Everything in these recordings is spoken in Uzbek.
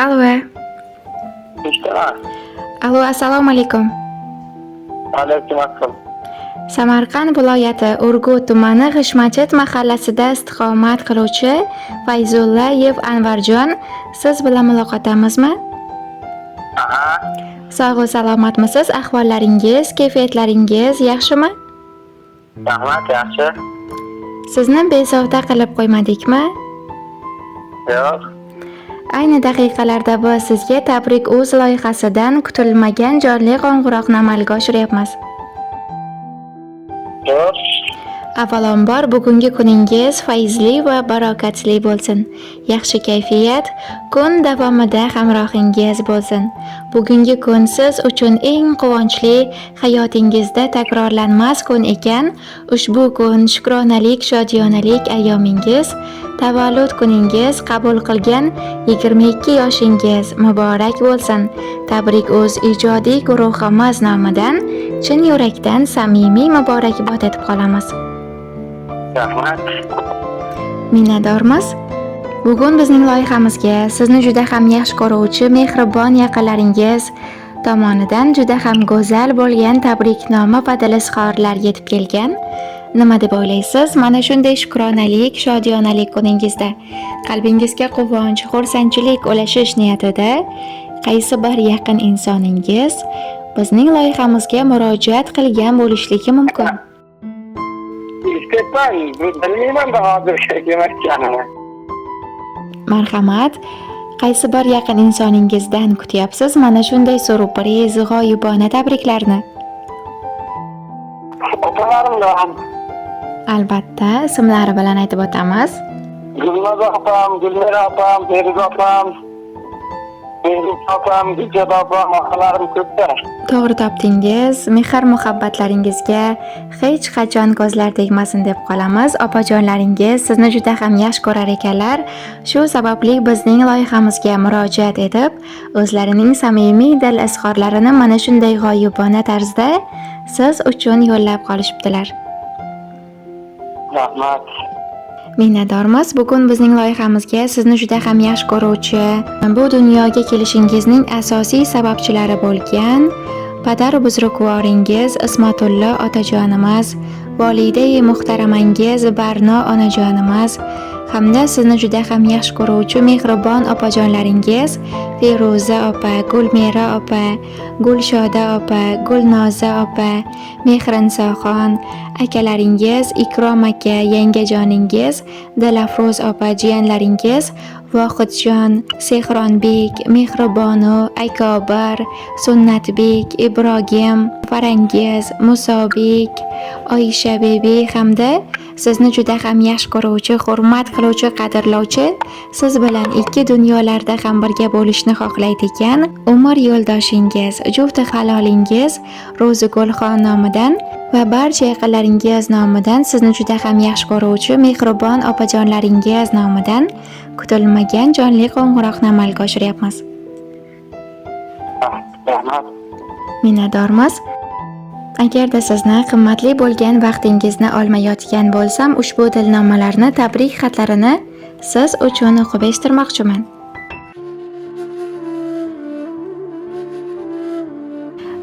Allo. Eshitaman. Allo, assalomu alaykum. Alaykum assalom. Samarqand viloyati Urgut tumani G'ishmachit mahallasida istiqomat qiluvchi Fayzullayev Anvarjon, siz bilan muloqotamizmi? Aha. Sog' salomatmisiz? Ahvollaringiz, kayfiyatlaringiz yaxshimi? Rahmat, yaxshi. Sizni bezovta qilib qo'ymadikmi? Yo'q. Ayni daqiqalarda biz sizga Tabrik Uz loyihasidan kutilmagan jonli qo'ng'iroqni amalga oshiryapmiz. Yo'q. Avvalambor bugungi kuningiz fayzli va barokatli bo'lsin. Yaxshi kayfiyat kun davomida hamrohingiz bo'lsin. Bugungi kun siz uchun eng quvonchli, hayotingizda takrorlanmas kun ekan. Ushbu kun shukronalik, shodiyonalik ayyomingiz, tavallud kuningiz, qabul qilgan 22 yoshingiz muborak bo'lsin. Tabrik Uz ijodiy guruhimiz nomidan chin yurakdan samimiy muborakbod etib qolamiz. Rahmat. Minnatdormiz. Bugun bizning loyihamizga sizni juda ham yaxshi ko'ruvchi mehribon yaqinlaringiz tomonidan juda ham go'zal bo'lgan tabriknoma va dilizhorlar yetib kelgan. Nima deb o'ylaysiz? Mana shunday shukronalik, shodiyonalik kuningizda qalbingizga quvonch, xursandchilik ulashish niyatida qaysi bir yaqin insoningiz bizning loyihamizga murojaat qilgan bo'lishligi mumkin. Istepan, bilmayman-da hozir ekanini. Marhamat. Qaysi bir yaqin insoningizdan kutyapsiz mana shunday surpriz, g'oyibona tabriklarni? Opalarimdan. Albatta, ismlari bilan aytib o'tamiz. Gulnoza opam, Gulmira opam, Feruz opam, Gulchod opam, opalarim ko'pda. To'g'ri topdingiz. Mehr muhabbatlaringizga hech qachon ko'zlar tegmasin deb qolamiz. Opajonlaringiz sizni juda ham yaxshi ko'rar ekanlar. Shu sababli bizning loyihamizga murojaat etib, o'zlarining samimiy dil izhorlarini mana shunday g'oyibona tarzda siz uchun yo'llab qolishibdilar. Rahmat. Minnatdormiz. Bugun bizning loyihamizga sizni juda ham yaxshi ko'ruvchi, bu dunyoga kelishingizning asosiy sababchilari bo'lgan padar buzrukvoringiz Ismatullo otajonimiz, volidai muhtaramangiz Barno onajonimiz hamda sizni juda ham yaxshi ko'ruvchi mehribon opajonlaringiz Feruza opa, Gulmira opa, Gulshoda opa, Gulnoza opa, Mehrinsoxon akalaringiz, Ikrom aka, yangajoningiz, Dilafruz opa, jiyanlaringiz Vohidjon, Sehronbek, Mehribonu, Akobar, Sunnatbek, Ibrohim, Farangiz, Musobek, Oyisha bebi hamda sizni juda ham yaxshi ko'ruvchi, hurmat qiluvchi, qadrlovchi, siz bilan ikki dunyolarda ham birga bo'lishni xohlaydigan umr yo'ldoshingiz, jufti halolingiz Ro'zigulxon nomidan va barcha yaqinlaringiz nomidan sizni juda ham yaxshi ko'ruvchi mehribon opajonlaringiz nomidan kutilmagan jonli qo'ng'iroqni amalga oshiryapmiz. Rahmat. Minnatdormiz. Agarda sizni qimmatli bo'lgan vaqtingizni olmayotgan bo'lsam, ushbu dilnomalarni, tabrik xatlarini siz uchun o'qib eshittirmoqchiman.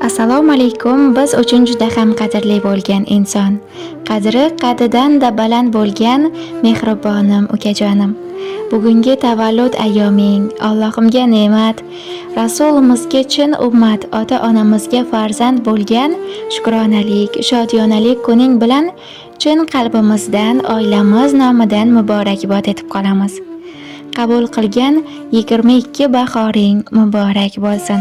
Assalomu alaykum. Biz uchun juda ham qadrli bo'lgan inson, qadri qadidan-da baland bo'lgan mehribonim ukajonim. Bugungi tavallud ayyoming, Allohimga ne'mat, Rasulimizga chin ummat, ota-onamizga farzand bo'lgan shukronalik, shodiyonalik kuning bilan chin qalbimizdan, oilamiz nomidan muborakbod etib qolamiz. Qabul qilgan 22 bahoring muborak bo'lsin.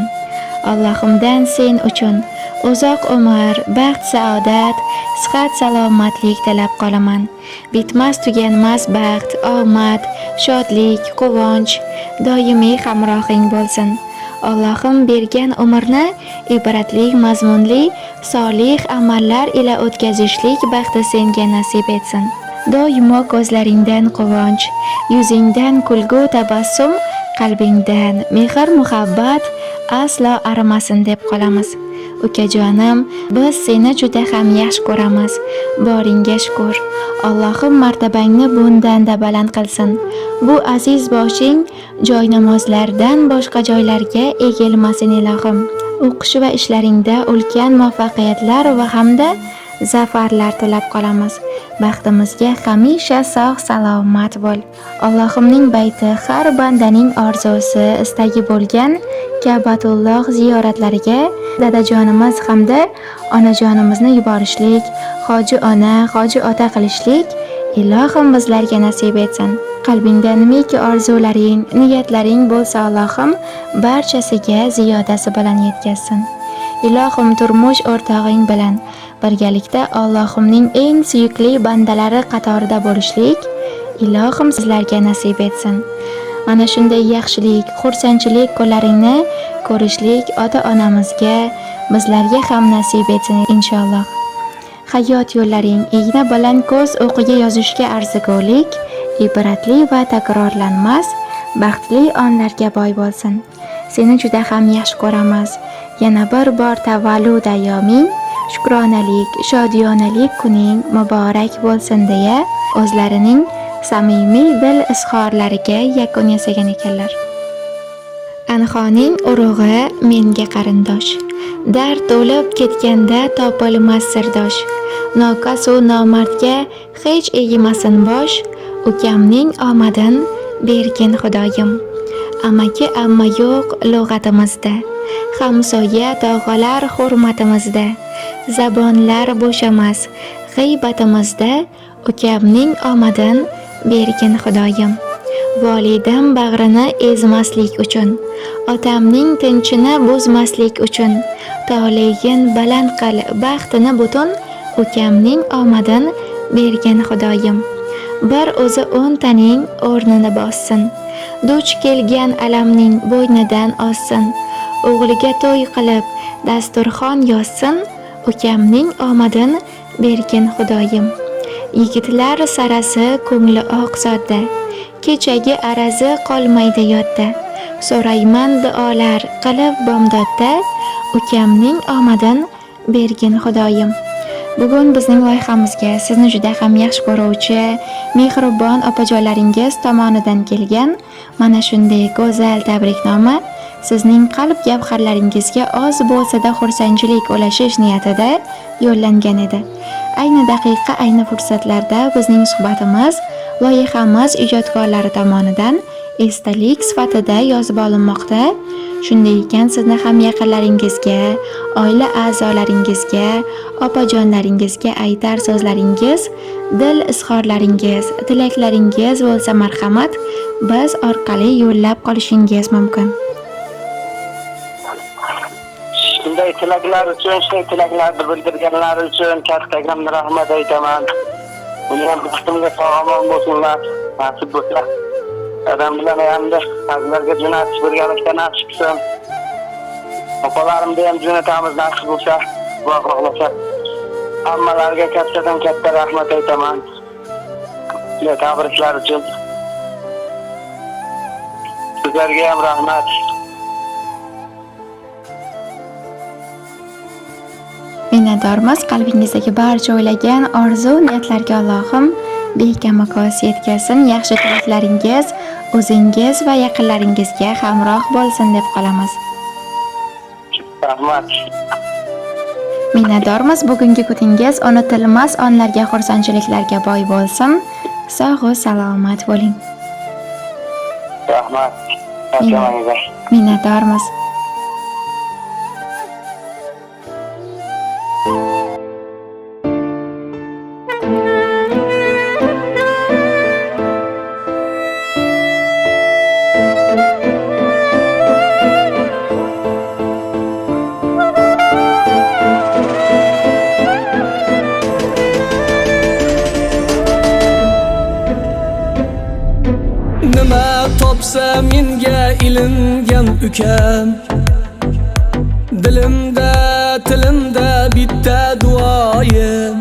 Allohimdan sen uchun uzoq umr, baxt, saodat, sihat, salomatlik tilab qolaman. Bitmas tuganmas baxt, omad, shodlik, quvonch doimiy hamrohing bo'lsin. Allohim bergan umrni ibratli, mazmunli, solih amallar ila o'tkazishlik baxti senga nasib etsin. Doimo ko'zlaringdan quvonch, yuzingdan kulgu tabassum, qalbingdan mehr muhabbat aslo arimasin deb qolamiz. Ukajonim, biz seni juda ham yaxshi ko'ramiz. Boringga shukr. Allohim martabangni bundan-da baland qilsin. Bu aziz boshing joy namozlardan boshqa joylarga egilmasin ilohim. O'qish va ishlaringda ulkan muvaffaqiyatlar va hamda zafarlar tilab qolamiz. Baxtimizga hamisha sog' salomat bo'l. Allohimning bayti har bandaning orzusi, istagi bo'lgan Ka'batulloh ziyoratlariga dadajonimiz hamda onajonimizni yuborishlik, hoji ona, hoji ota qilishlik ilohim bizlarga nasib etsin. Qalbingda nimaki orzularing, niyatlaring bo'lsa Allohim barchasiga ziyodasi bilan yetkazsin. Ilohim turmush o'rtog'ing bilan birgalikda Allohimning eng suyukli bandalari qatorida bo'lishlik ilohim sizlarga nasib etsin. Mana shunday yaxshilik, xursandchilik kunlaringni ko'rishlik ota-onamizga, bizlarga ham nasib etsin inshaalloh. Hayot yo'llaring igna bilan ko'z o'qiga yozishga arzigulik, ibratli va takrorlanmas, baxtli onlarga boy bo'lsin. Seni juda ham yaxshi ko'ramiz. Yana bir bor tavallud ayyoming, shukronalik, shodiyonalik kuning muborak bo'lsin deya o'zlarining samimiy dil izhorlariga yakun yasagan ekanlar. Anxoning urug'i menga qarindosh. Dard to'lib ketganda topilmas sirdosh. Nokasu nomardga hech egmasin bosh. Ukamning omadin bergin Xudoyim. Amaki amma yo'q lug'atimizda. Hamsoya tog'alar hurmatimizda. Zabonlar bo'shamas g'iybatimizda. Ukamning omadin bergin Xudoyim. Volidam bag'rini ezmaslik uchun, otamning tinchini buzmaslik uchun, tolegin baland qil baxtini butun, ukamning omadin bergin Xudoyim. Bir o'zi 10 taning o'rnini bossin, duch kelgan alamning bo'ynidan ossin, o'g'liga to'y qilib dasturxon yozsin, ukamning omadin bergin Xudoyim. Yigitlar sarasi ko'ngli oq sodda, kechagi arazi qolmaydi yodda. So'rayman duolar qilib bomdodda, ukamning omadin bergin Xudoyim. Bugun bizning loyihamizga sizni juda ham yaxshi ko'ruvchi, mehribon opajonlaringiz tomonidan kelgan mana shunday go'zal tabriknoma sizning qalb gavharlaringizga oz bo'lsa-da xursandchilik ulashish niyatida yo'llangan edi. Ayni daqiqa, ayni fursatlarda bizning suhbatimiz, loyihamiz ijodkorlari tomonidan esdalik sifatida yozib olinmoqda. Shunday ekan, sizni ham yaqinlaringizga, oila a'zolaringizga, opajonlaringizga aytar so'zlaringiz, dil izhorlaringiz, tilaklaringiz bo'lsa marhamat, biz orqali yo'llab qolishingiz mumkin. Shunday tilaklar uchun, shunday tilaklarni bildirganlari uchun katta rahmat aytaman. Uni ham baxtimga sog'lom bo'lsinlar, nasib bo'lsa. Adam bilan hamda azlarga jo'natish birgalikda nasib qilsin. Opalarimda ham jo'natamiz nasib bo'lsa, Xudo xohlasa. Hammalarga kattadan katta rahmat aytaman. Sizlarga tabriklar uchun. Sizlarga ham rahmat. Minnatdormiz qalbingizdagi barcha o'ylagan orzu niyatlarga Allohim bekamokos yetkazsin. Yaxshi tilaklaringiz o'zingiz va yaqinlaringizga hamroh bo'lsin deb qolamiz. Rahmat. Minnatdormiz. Bugungi kuningiz unutilmas onlarga, xursandchiliklarga boy bo'lsin. Sog' va salomat bo'ling. Rahmat. Minnatdormiz. Topsa menga ilingan ukam, dilimda tilimda bitta duoyim.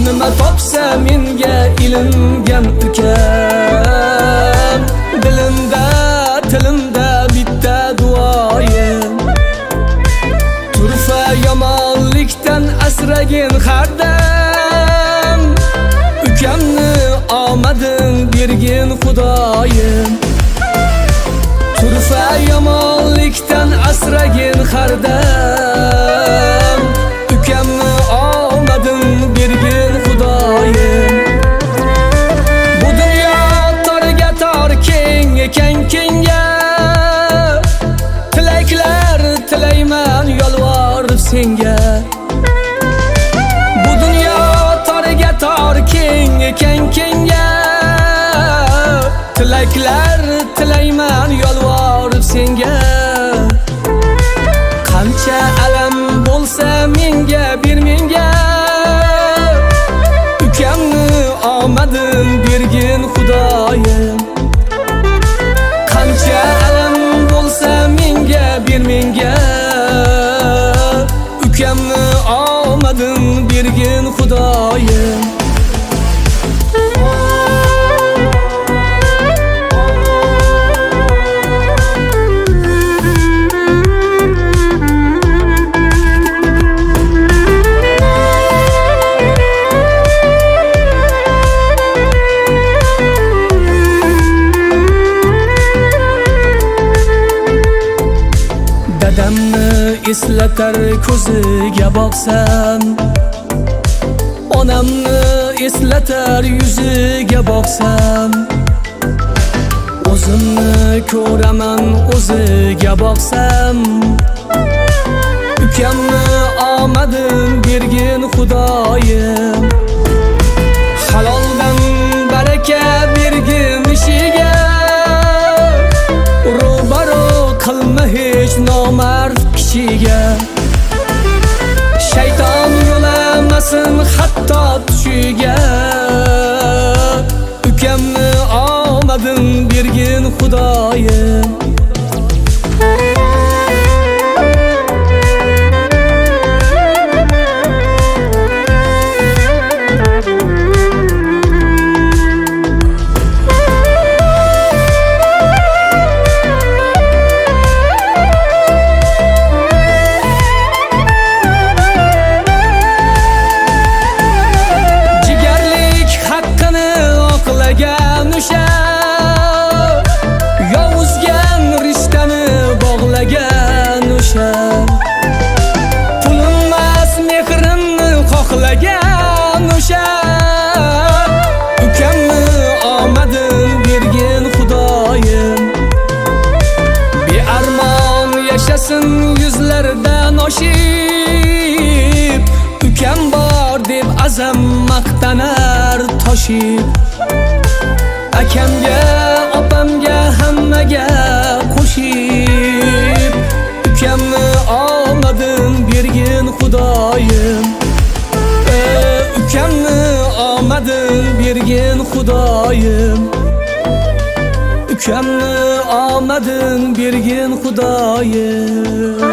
Nima topsa menga ilingan ukam, dilimda tilimda bitta duoyim. asragin hardam, ukamni omadin bergin Xudoyim. Turfa yomonlikdan asragin hardam, ukamni omadin bergin Xudoyim. Bu dunyo torga tor, keng ekan kengga, tilaklar tilayman yolvorib senga. Bu dunyo torga tor, keng ekan kengga, tilaklar tilayman yolvorib senga. Qancha alam bo'lsa menga bir menga, ukamni omadin bergin Xudoyim. Qancha alam bo'lsa menga bir menga, ukamni omadin bergin Xudoyim. Dadamni eslatar ko'ziga boqsam, onamni eslatar yuziga boqsam, o'zimni ko'raman o'ziga boqsam, ukamni omadin bergin Xudoyim. Haloldan baraka bergin ishiga, ro'baro qilma hech nomard kishiga. Shayton yo'lamasin hatto tushiga, ukamni omadin bergin Xudoyim. Yovuzgan rishtani bog'lagan o'sha, pulinmas mehrimni xohlagan o'sha, ukamni omadin bergin Xudoyim. Bearmon yashasin yuzlardan oshib, ukam bor deb azam maqtanar toshib. Akamga, opamga, hammaga qo'shib, ukamni omadin bergin Xudoyim. Ukamni omadin bergin Xudoyim. Ukamni omadin bergin Xudoyim.